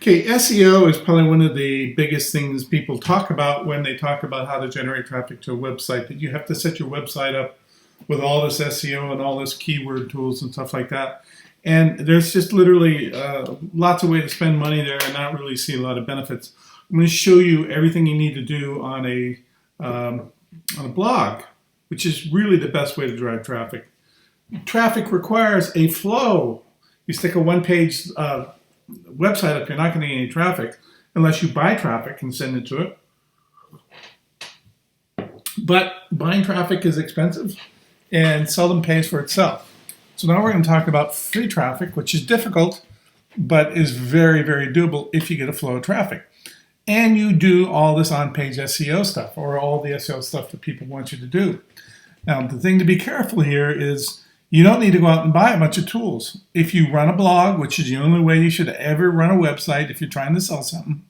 Okay, SEO is probably one of the biggest things people talk about when they talk about how to generate traffic to a website, that you have to set your website up with all this SEO and all this keyword tools and stuff like that. And there's just literally lots of ways to spend money there and not really see a lot of benefits. I'm going to show you everything you need to do on a blog, which is really the best way to drive traffic. Traffic requires a flow. You stick a one-page website up, you're not going to get any traffic unless you buy traffic and send it to it. But buying traffic is expensive and seldom pays for itself. So now we're going to talk about free traffic, which is difficult, but is very, very doable if you get a flow of traffic. And you do all this on-page SEO stuff, or all the SEO stuff that people want you to do. Now, the thing to be careful here is you don't need to go out and buy a bunch of tools. If you run a blog, which is the only way you should ever run a website if you're trying to sell something,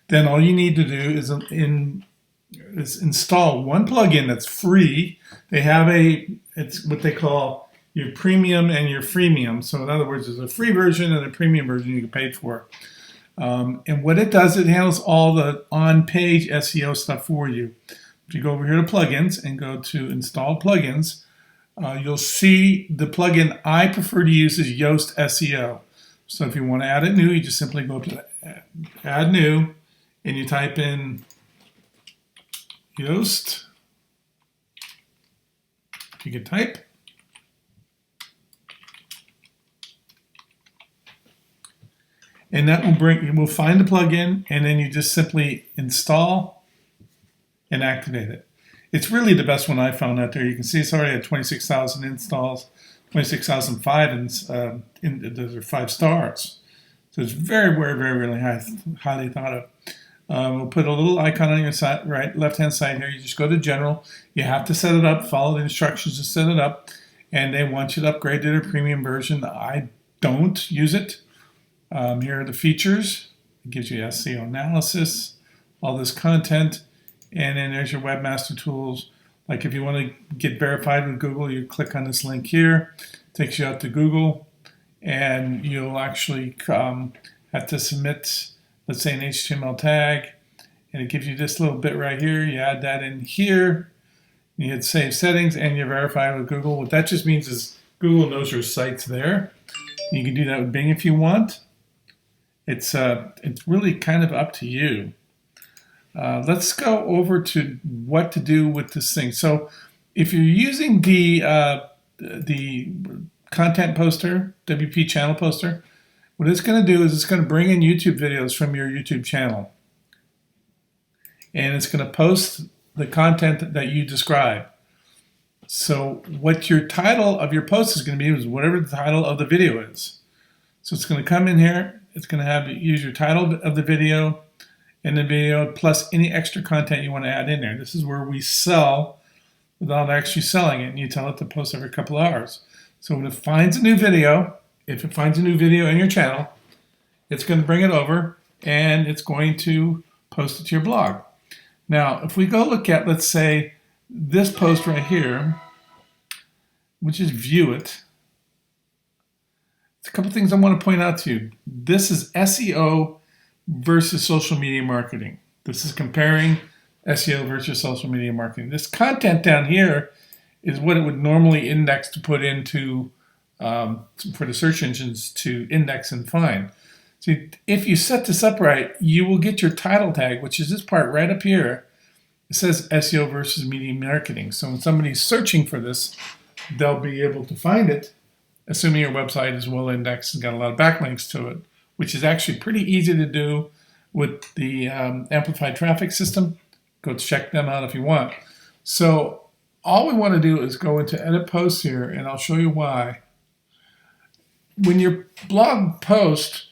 then all you need to do is install one plugin that's free. They have it's what they call your premium and your freemium. So in other words, there's a free version and a premium version you can pay for. And what it does, it handles all the on-page SEO stuff for you. If you go over here to plugins and go to install plugins, you'll see the plugin I prefer to use is Yoast SEO. So if you want to add it new, you just simply go to add new and you type in Yoast. You can type. And that will find the plugin, and then you just simply install and activate it. It's really the best one I found out there. You can see it's already at 26,000 installs, 26,005, and those are 5 stars. So it's very, very, very, really highly thought of. We'll put a little icon on your side, right, left-hand side here. You just go to General. You have to set it up, follow the instructions to set it up, and they want you to upgrade to their premium version. I don't use it. Here are the features. It gives you SEO analysis, all this content. And then there's your webmaster tools. Like if you want to get verified with Google, you click on this link here. It takes you out to Google, and you'll actually have to submit, let's say, an HTML tag, and it gives you this little bit right here. You add that in here. You hit Save Settings, and you're verified with Google. What that just means is Google knows your site's there. You can do that with Bing if you want. It's really kind of up to you. Let's go over to what to do with this thing. So if you're using the content poster, WP channel poster, what it's going to do is it's going to bring in YouTube videos from your YouTube channel. And it's going to post the content that you describe. So what your title of your post is going to be is whatever the title of the video is. So it's going to come in here. It's going to use your title of the video and the video plus any extra content you want to add in there. This is where we sell without actually selling it, and you tell it to post every couple of hours. So when it finds a new video, if it finds a new video in your channel, it's going to bring it over and it's going to post it to your blog. Now, if we go look at, let's say, this post right here, which is view it, a couple things I want to point out to you. This is SEO versus social media marketing. This is comparing SEO versus social media marketing. This content down here is what it would normally index to put into for the search engines to index and find. So if you set this up right, you will get your title tag, which is this part right up here. It says SEO versus media marketing. So when somebody's searching for this, they'll be able to find it, assuming your website is well indexed and got a lot of backlinks to it, which is actually pretty easy to do with the Amplify traffic system. Go check them out if you want. So all we want to do is go into Edit Posts here, and I'll show you why. When your blog post,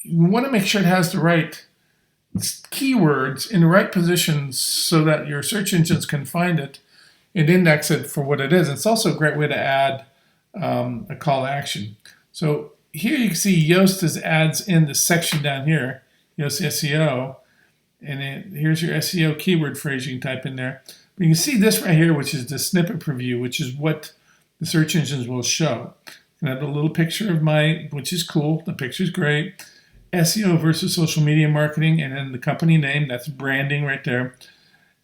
you want to make sure it has the right keywords in the right positions so that your search engines can find it and index it for what it is. It's also a great way to add a call to action. So here you can see Yoast adds in the section down here, Yoast SEO, and then here's your SEO keyword phrase you can type in there. But you can see this right here, which is the snippet preview, which is what the search engines will show. And I have a little picture of which is cool. The picture's great. SEO versus social media marketing, and then the company name, that's branding right there.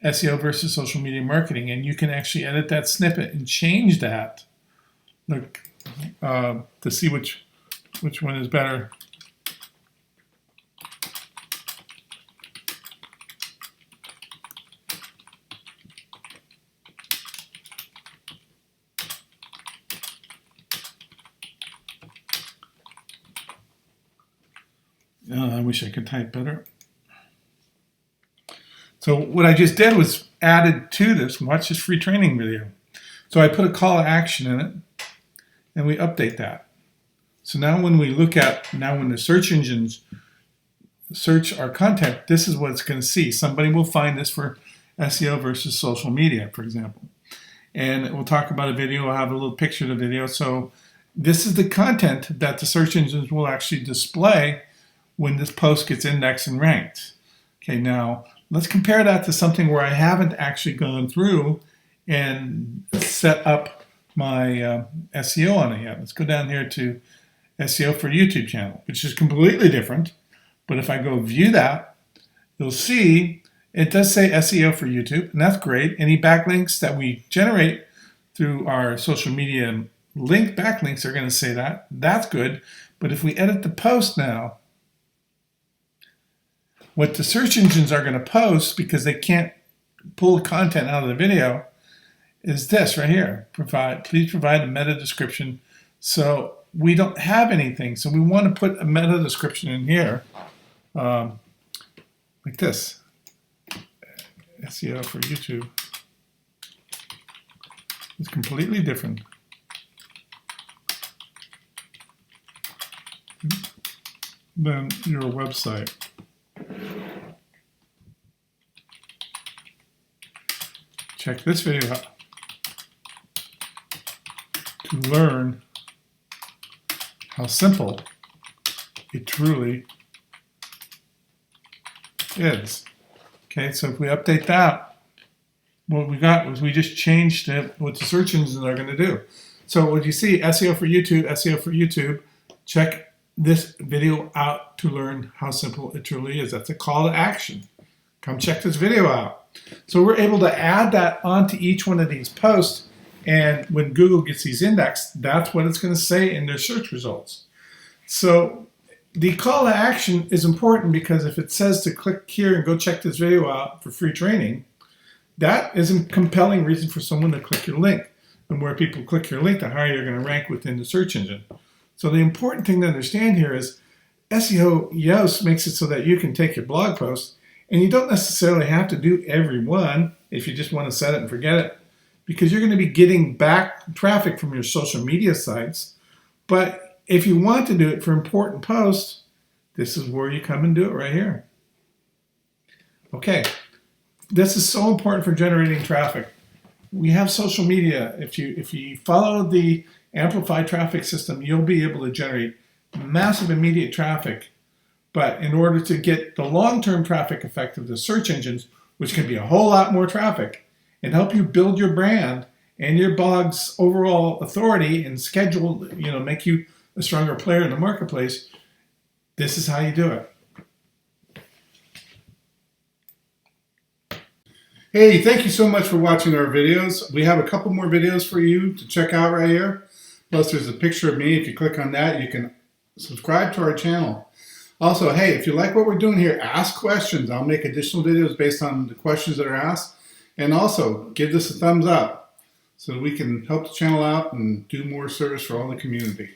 SEO versus social media marketing, and you can actually edit that snippet and change that. Look, to see which one is better. I wish I could type better. So what I just did was added to this, watch this free training video. So I put a call to action in it, and we update that. So now when we look at, when the search engines search our content, this is what it's going to see. Somebody will find this for SEO versus social media, for example. And we'll talk about a video, I'll have a little picture of the video. So this is the content that the search engines will actually display when this post gets indexed and ranked. Okay, now let's compare that to something where I haven't actually gone through and set up my SEO on it yet. Let's go down here to SEO for YouTube channel, which is completely different. But if I go view that, you'll see it does say SEO for YouTube, and that's great. Any backlinks that we generate through our social media link backlinks are going to say that. That's good. But if we edit the post now, what the search engines are going to post, because they can't pull content out of the video, is this right here. Please provide a meta description. So we don't have anything. So we want to put a meta description in here, like this. SEO for YouTube. It's completely different than your website. Check this video out to learn how simple it truly is. Okay, so if we update that, what we got was we just changed what the search engines are going to do. So what you see, SEO for YouTube, check this video out to learn how simple it truly is. That's a call to action. Come check this video out. So we're able to add that onto each one of these posts, and when Google gets these indexed, that's what it's going to say in their search results. So the call to action is important, because if it says to click here and go check this video out for free training, that is a compelling reason for someone to click your link. The more people click your link, the higher you're going to rank within the search engine. So the important thing to understand here is SEO Yoast makes it so that you can take your blog post, and you don't necessarily have to do every one if you just want to set it and forget it, because you're going to be getting back traffic from your social media sites. But if you want to do it for important posts, this is where you come and do it right here. Okay, this is so important for generating traffic. We have social media. If you follow the Amplify traffic system, you'll be able to generate massive immediate traffic. But in order to get the long-term traffic effect of the search engines, which can be a whole lot more traffic, and help you build your brand and your blog's overall authority and schedule, make you a stronger player in the marketplace, this is how you do it. Hey, thank you so much for watching our videos. We have a couple more videos for you to check out right here. Plus, there's a picture of me. If you click on that, you can subscribe to our channel. Also, hey, if you like what we're doing here, ask questions. I'll make additional videos based on the questions that are asked. And also, give this a thumbs up so we can help the channel out and do more service for all the community.